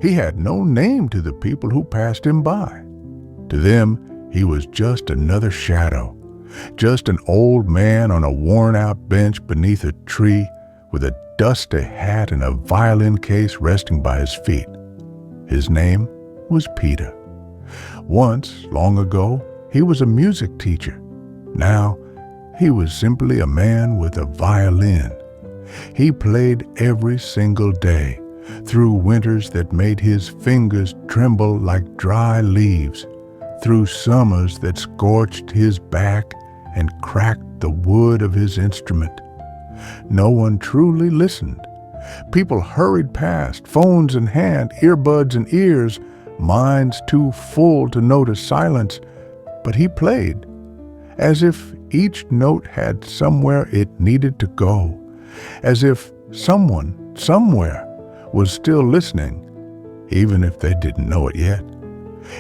He had no name to the people who passed him by. To them, he was just another shadow, just an old man on a worn-out bench beneath a tree with a dusty hat and a violin case resting by his feet. His name was Peter. Once, long ago, he was a music teacher. Now, he was simply a man with a violin. He played every single day, through winters that made his fingers tremble like dry leaves, through summers that scorched his back and cracked the wood of his instrument. No one truly listened. People hurried past, phones in hand, earbuds in ears, minds too full to notice silence, but he played, as if each note had somewhere it needed to go, as if someone, somewhere, was still listening, even if they didn't know it yet.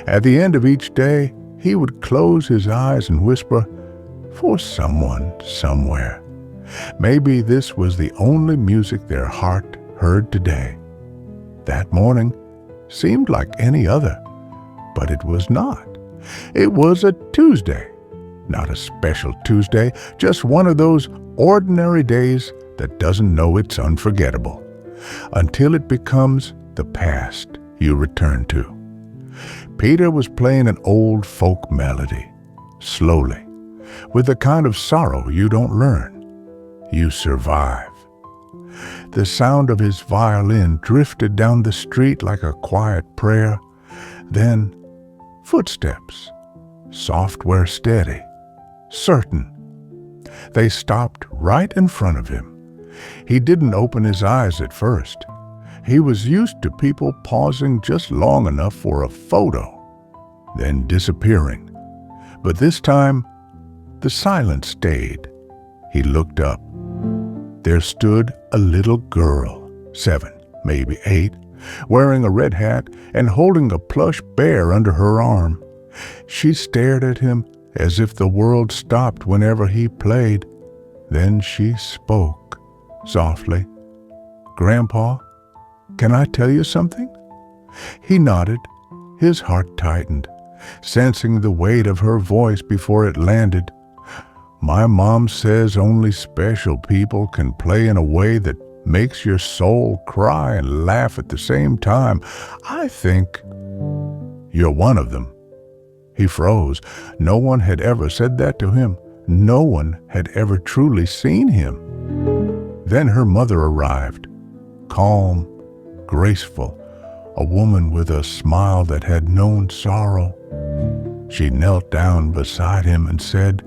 At the end of each day, he would close his eyes and whisper, "For someone, somewhere." Maybe this was the only music their heart heard today. That morning seemed like any other, but it was not. It was a Tuesday. Not a special Tuesday, just one of those ordinary days that doesn't know it's unforgettable, until it becomes the past you return to. Peter was playing an old folk melody, slowly, with the kind of sorrow you don't learn, you survive. The sound of his violin drifted down the street like a quiet prayer. Then footsteps, soft where steady, certain. They stopped right in front of him. He didn't open his eyes at first. He was used to people pausing just long enough for a photo, then disappearing. But this time, the silence stayed. He looked up. There stood a little girl, 7, maybe 8, wearing a red hat and holding a plush bear under her arm. She stared at him as if the world stopped whenever he played. Then she spoke, softly. "Grandpa, can I tell you something?" He nodded. His heart tightened, sensing the weight of her voice before it landed. "My mom says only special people can play in a way that makes your soul cry and laugh at the same time. I think you're one of them." He froze. No one had ever said that to him. No one had ever truly seen him. Then her mother arrived, calm, graceful, a woman with a smile that had known sorrow. She knelt down beside him and said,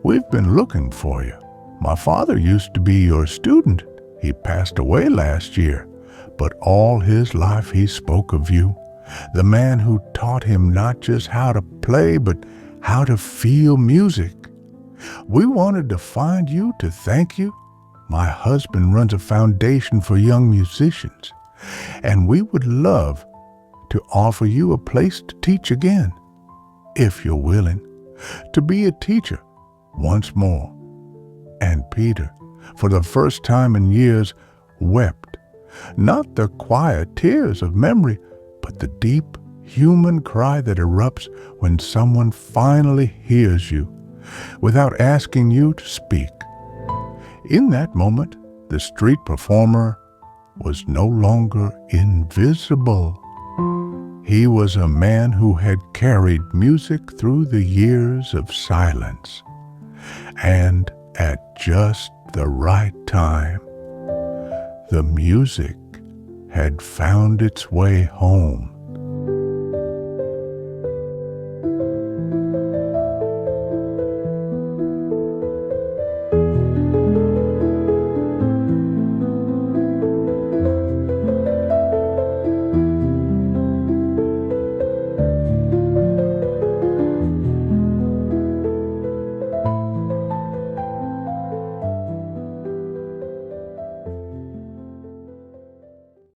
"We've been looking for you. My father used to be your student. He passed away last year, but all his life he spoke of you, the man who taught him not just how to play, but how to feel music. We wanted to find you to thank you. My husband runs a foundation for young musicians, and we would love to offer you a place to teach again, if you're willing, to be a teacher once more." And Peter, for the first time in years, wept, not the quiet tears of memory, but the deep human cry that erupts when someone finally hears you without asking you to speak. In that moment, the street performer was no longer invisible. He was a man who had carried music through the years of silence. And at just the right time, the music had found its way home.